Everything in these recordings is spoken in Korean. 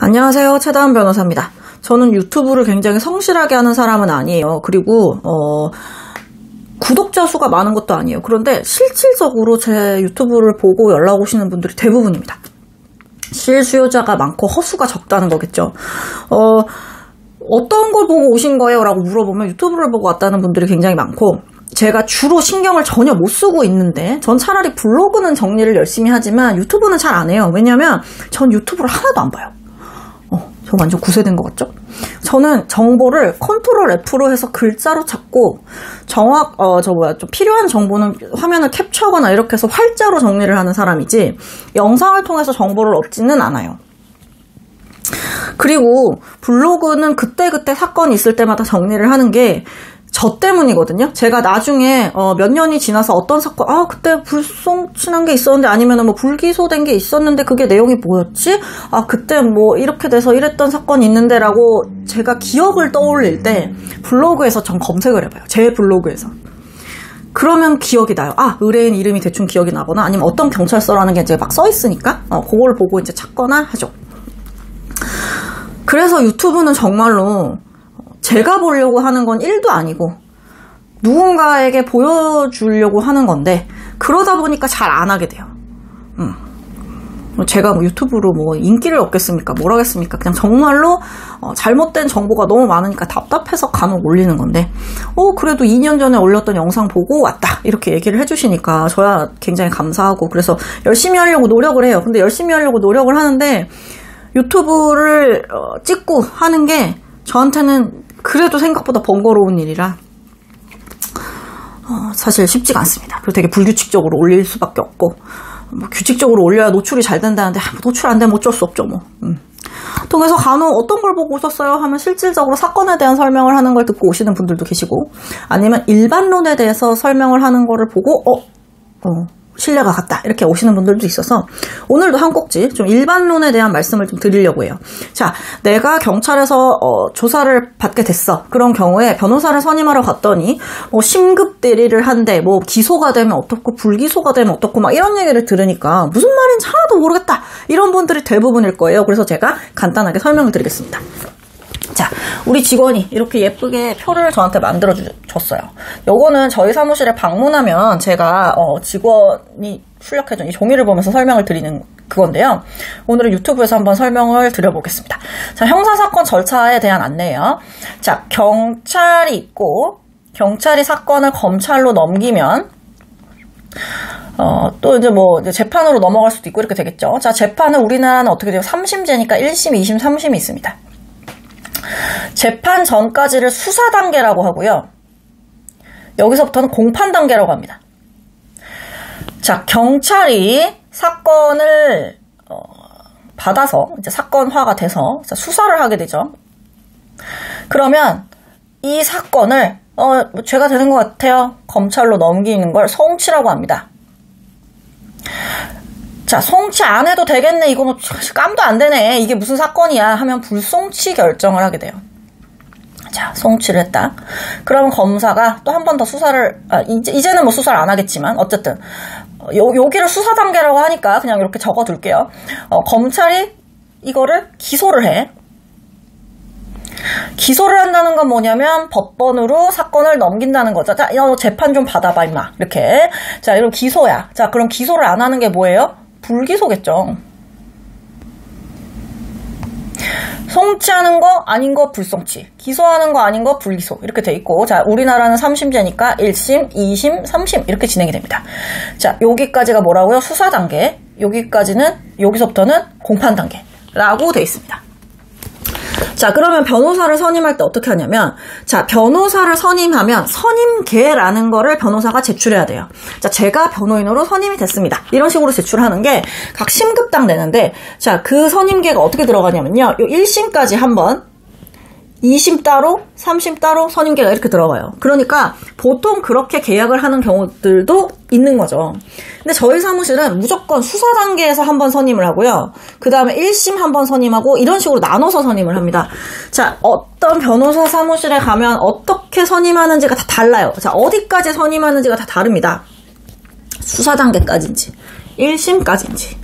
안녕하세요. 최다은 변호사입니다. 저는 유튜브를 굉장히 성실하게 하는 사람은 아니에요. 그리고 구독자 수가 많은 것도 아니에요. 그런데 실질적으로 제 유튜브를 보고 연락 오시는 분들이 대부분입니다. 실수요자가 많고 허수가 적다는 거겠죠. 어떤 걸 보고 오신 거예요? 라고 물어보면 유튜브를 보고 왔다는 분들이 굉장히 많고, 제가 주로 신경을 전혀 못 쓰고 있는데, 전 차라리 블로그는 정리를 열심히 하지만 유튜브는 잘 안 해요. 왜냐면 전 유튜브를 하나도 안 봐요. 저 완전 구세된 것 같죠? 저는 정보를 컨트롤 F로 해서 글자로 찾고, 좀 필요한 정보는 화면을 캡처하거나 이렇게 해서 활자로 정리를 하는 사람이지, 영상을 통해서 정보를 얻지는 않아요. 그리고 블로그는 그때그때 사건이 있을 때마다 정리를 하는 게 저 때문이거든요. 제가 나중에 몇 년이 지나서 어떤 사건, 그때 불송치는 게 있었는데, 아니면 뭐 불기소된 게 있었는데 그게 내용이 뭐였지? 그때 뭐 이렇게 돼서 이랬던 사건이 있는데 라고 제가 기억을 떠올릴 때 블로그에서 전 검색을 해봐요. 제 블로그에서. 그러면 기억이 나요. 의뢰인 이름이 대충 기억이 나거나, 아니면 어떤 경찰서라는 게 이제 막 써 있으니까 그걸 보고 이제 찾거나 하죠. 그래서 유튜브는 정말로 제가 보려고 하는 건 1도 아니고 누군가에게 보여주려고 하는 건데, 그러다 보니까 잘 안 하게 돼요. 제가 뭐 유튜브로 뭐 인기를 얻겠습니까? 뭘 하겠습니까? 그냥 정말로 잘못된 정보가 너무 많으니까 답답해서 간혹 올리는 건데, 그래도 2년 전에 올렸던 영상 보고 왔다 이렇게 얘기를 해주시니까 저야 굉장히 감사하고, 그래서 열심히 하려고 노력을 해요. 근데 열심히 하려고 노력을 하는데 유튜브를 찍고 하는 게 저한테는 그래도 생각보다 번거로운 일이라 사실 쉽지가 않습니다. 그리고 되게 불규칙적으로 올릴 수밖에 없고, 뭐 규칙적으로 올려야 노출이 잘 된다는데 노출 안 되면 어쩔 수 없죠 뭐. 또 그래서 간혹 어떤 걸 보고 오셨어요 하면 실질적으로 사건에 대한 설명을 하는 걸 듣고 오시는 분들도 계시고, 아니면 일반론에 대해서 설명을 하는 거를 보고 신뢰가 갔다 이렇게 오시는 분들도 있어서, 오늘도 한 꼭지 좀 일반론에 대한 말씀을 좀 드리려고 해요. 자, 내가 경찰에서 조사를 받게 됐어. 그런 경우에 변호사를 선임하러 갔더니 심급 대리를 한대, 뭐 기소가 되면 어떻고 불기소가 되면 어떻고 막 이런 얘기를 들으니까 무슨 말인지 하나도 모르겠다 이런 분들이 대부분일 거예요. 그래서 제가 간단하게 설명을 드리겠습니다. 자, 우리 직원이 이렇게 예쁘게 표를 저한테 만들어 줬어요. 요거는 저희 사무실에 방문하면 제가 직원이 출력해준 이 종이를 보면서 설명을 드리는 그건데요. 오늘은 유튜브에서 한번 설명을 드려보겠습니다. 자, 형사사건 절차에 대한 안내예요. 자, 경찰이 있고, 경찰이 사건을 검찰로 넘기면 또 이제 재판으로 넘어갈 수도 있고 이렇게 되겠죠. 자, 재판은 우리나라는 어떻게 돼요? 3심제니까 1심, 2심, 3심이 있습니다. 재판 전까지를 수사 단계라고 하고요. 여기서부터는 공판 단계라고 합니다. 자, 경찰이 사건을 받아서 이제 사건화가 돼서 수사를 하게 되죠. 그러면 이 사건을 죄가 되는 것 같아요. 검찰로 넘기는 걸 송치라고 합니다. 자, 송치 안 해도 되겠네. 이거 뭐 깜도 안 되네. 이게 무슨 사건이야 하면 불송치 결정을 하게 돼요. 자, 송치를 했다. 그러면 검사가 또 한 번 더 수사를, 이제는 뭐 수사를 안 하겠지만 어쨌든 여기를 수사 단계라고 하니까 그냥 이렇게 적어둘게요. 검찰이 이거를 기소를 해. 기소를 한다는 건 뭐냐면 법원으로 사건을 넘긴다는 거죠. 자, 재판 좀 받아봐 임마. 이렇게. 자, 이런 기소야. 자, 그럼 기소를 안 하는 게 뭐예요? 불기소겠죠. 송치하는 거 아닌 거 불송치, 기소하는 거 아닌 거 불기소 이렇게 돼 있고, 자, 우리나라는 3심제니까 1심, 2심, 3심 이렇게 진행이 됩니다. 자, 여기까지가 뭐라고요? 수사 단계. 여기서부터는 공판 단계라고 돼 있습니다. 자, 그러면 변호사를 선임할 때 어떻게 하냐면, 자, 변호사를 선임하면 선임계라는 거를 변호사가 제출해야 돼요. 자, 제가 변호인으로 선임이 됐습니다. 이런 식으로 제출하는 게 각 심급당 되는데, 자, 그 선임계가 어떻게 들어가냐면요. 요 1심까지 한 번, 2심 따로, 3심 따로 선임계가 이렇게 들어가요. 그러니까 보통 그렇게 계약을 하는 경우들도 있는 거죠. 근데 저희 사무실은 무조건 수사 단계에서 한 번 선임을 하고요. 그 다음에 1심 한 번 선임하고 이런 식으로 나눠서 선임을 합니다. 자, 어떤 변호사 사무실에 가면 어떻게 선임하는지가 다 달라요. 자, 어디까지 선임하는지가 다 다릅니다. 수사 단계까지인지, 1심까지인지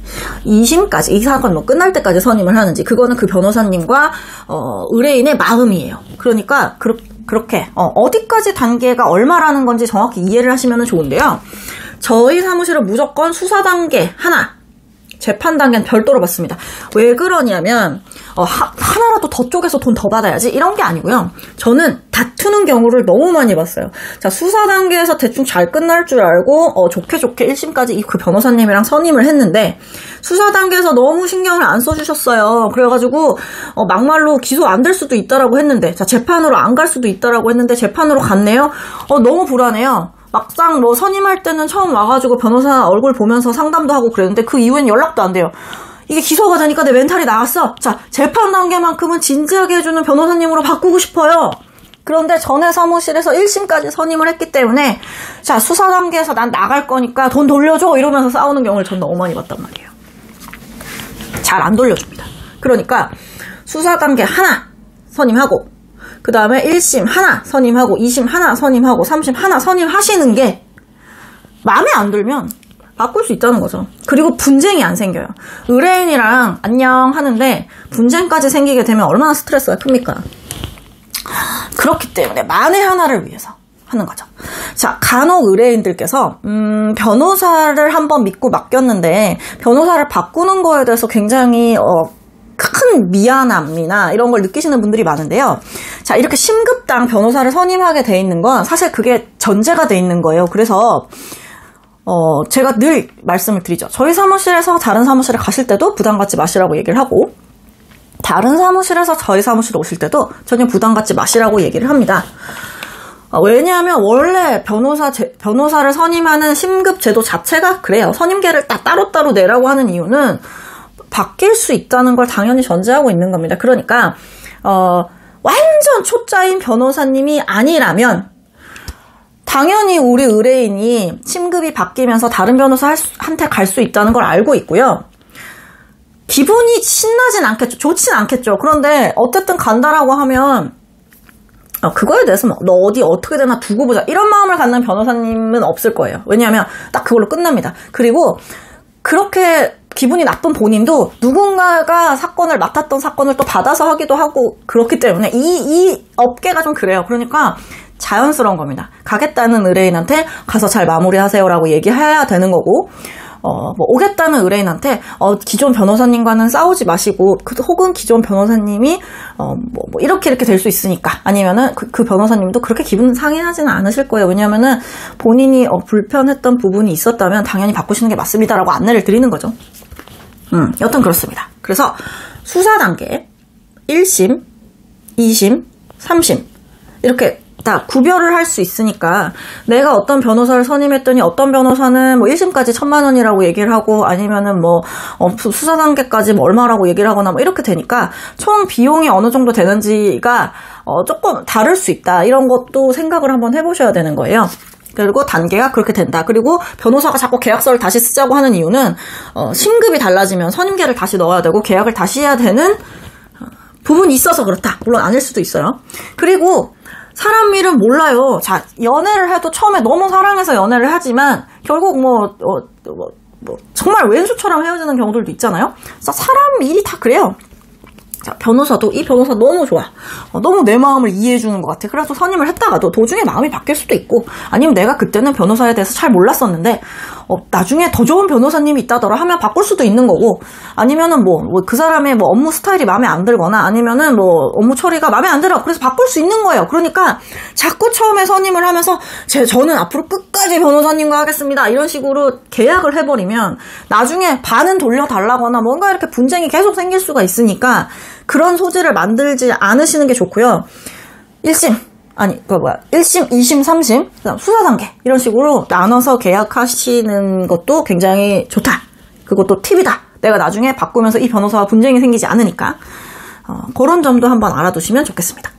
2심까지 이 사건 뭐 끝날 때까지 선임을 하는지 그거는 그 변호사님과 의뢰인의 마음이에요. 그러니까 그렇게 어디까지 단계가 얼마라는 건지 정확히 이해를 하시면 좋은데요. 저희 사무실은 무조건 수사 단계 하나, 재판 단계는 별도로 받습니다. 왜 그러냐면 하나라도 더 쪼개서 돈 더 받아야지 이런 게 아니고요. 저는 다투는 경우를 너무 많이 봤어요. 자, 수사 단계에서 대충 잘 끝날 줄 알고 좋게 1심까지 그 변호사님이랑 선임을 했는데 수사 단계에서 너무 신경을 안 써주셨어요. 그래가지고 막말로 기소 안 될 수도 있다라고 했는데, 자, 재판으로 안 갈 수도 있다라고 했는데 재판으로 갔네요. 너무 불안해요. 막상 뭐 선임할 때는 처음 와가지고 변호사 얼굴 보면서 상담도 하고 그랬는데 그 이후엔 연락도 안 돼요. 이게 기소가 되니까 내 멘탈이 나갔어. 자, 재판 단계만큼은 진지하게 해주는 변호사님으로 바꾸고 싶어요. 그런데 전에 사무실에서 1심까지 선임을 했기 때문에 자, 수사 단계에서 난 나갈 거니까 돈 돌려줘 이러면서 싸우는 경우를 전 너무 많이 봤단 말이에요. 잘 안 돌려줍니다. 그러니까 수사 단계 하나 선임하고 그 다음에 1심 하나 선임하고 2심 하나 선임하고 3심 하나 선임하시는 게 마음에 안 들면 바꿀 수 있다는 거죠. 그리고 분쟁이 안 생겨요. 의뢰인이랑 안녕 하는데 분쟁까지 생기게 되면 얼마나 스트레스가 큽니까? 그렇기 때문에 만에 하나를 위해서 하는 거죠. 자, 간혹 의뢰인들께서 변호사를 한번 믿고 맡겼는데 변호사를 바꾸는 거에 대해서 굉장히 큰 미안함이나 이런 걸 느끼시는 분들이 많은데요. 자, 이렇게 심급당 변호사를 선임하게 돼 있는 건 사실 그게 전제가 돼 있는 거예요. 그래서 제가 늘 말씀을 드리죠. 저희 사무실에서 다른 사무실에 가실 때도 부담 갖지 마시라고 얘기를 하고 다른 사무실에서 저희 사무실에 오실 때도 전혀 부담 갖지 마시라고 얘기를 합니다. 왜냐하면 원래 변호사를 선임하는 심급 제도 자체가 그래요. 선임계를 따로따로 내라고 하는 이유는 바뀔 수 있다는 걸 당연히 전제하고 있는 겁니다. 그러니까 완전 초짜인 변호사님이 아니라면 당연히 우리 의뢰인이 심급이 바뀌면서 다른 변호사한테 갈 수 있다는 걸 알고 있고요. 기분이 신나진 않겠죠. 좋진 않겠죠. 그런데 어쨌든 간다라고 하면 그거에 대해서 너 어디 어떻게 되나 두고 보자 이런 마음을 갖는 변호사님은 없을 거예요. 왜냐하면 딱 그걸로 끝납니다. 그리고 그렇게 기분이 나쁜 본인도 누군가가 사건을 맡았던 사건을 또 받아서 하기도 하고 그렇기 때문에 이 업계가 좀 그래요. 그러니까 자연스러운 겁니다. 가겠다는 의뢰인한테 가서 잘 마무리하세요라고 얘기해야 되는 거고 오겠다는 의뢰인한테 기존 변호사님과는 싸우지 마시고 혹은 기존 변호사님이 이렇게 될 수 있으니까 아니면은 그 변호사님도 그렇게 기분 상해하지는 않으실 거예요. 왜냐면은 본인이 불편했던 부분이 있었다면 당연히 바꾸시는 게 맞습니다라고 안내를 드리는 거죠. 여튼 그렇습니다. 그래서 수사 단계 1심, 2심, 3심 이렇게 다 구별을 할 수 있으니까 내가 어떤 변호사를 선임했더니 어떤 변호사는 1심까지 1,000만 원이라고 얘기를 하고 아니면은 수사 단계까지 얼마라고 얘기를 하거나 이렇게 되니까 총 비용이 어느 정도 되는지가 조금 다를 수 있다. 이런 것도 생각을 한번 해보셔야 되는 거예요. 그리고 단계가 그렇게 된다. 그리고 변호사가 자꾸 계약서를 다시 쓰자고 하는 이유는 심급이 달라지면 선임계를 다시 넣어야 되고 계약을 다시 해야 되는 부분이 있어서 그렇다. 물론 아닐 수도 있어요. 그리고 사람 일은 몰라요. 자, 연애를 해도 처음에 너무 사랑해서 연애를 하지만 결국 정말 왼수처럼 헤어지는 경우들도 있잖아요. 그래서 사람 일이 다 그래요. 자, 변호사도 이 변호사 너무 좋아. 너무 내 마음을 이해해주는 것 같아. 그래서 선임을 했다가도 도중에 마음이 바뀔 수도 있고 아니면 내가 그때는 변호사에 대해서 잘 몰랐었는데 나중에 더 좋은 변호사님이 있다더라 하면 바꿀 수도 있는 거고 아니면은 그 사람의 업무 스타일이 마음에 안 들거나 아니면은 업무 처리가 마음에 안 들어. 그래서 바꿀 수 있는 거예요. 그러니까 자꾸 처음에 선임을 하면서 저는 앞으로 끝까지 변호사님과 하겠습니다. 이런 식으로 계약을 해버리면 나중에 반은 돌려달라거나 뭔가 이렇게 분쟁이 계속 생길 수가 있으니까 그런 소지를 만들지 않으시는 게 좋고요. 1심, 2심, 3심, 그다음 수사 단계 이런 식으로 나눠서 계약하시는 것도 굉장히 좋다. 그것도 팁이다. 내가 나중에 바꾸면서 이 변호사와 분쟁이 생기지 않으니까 그런 점도 한번 알아두시면 좋겠습니다.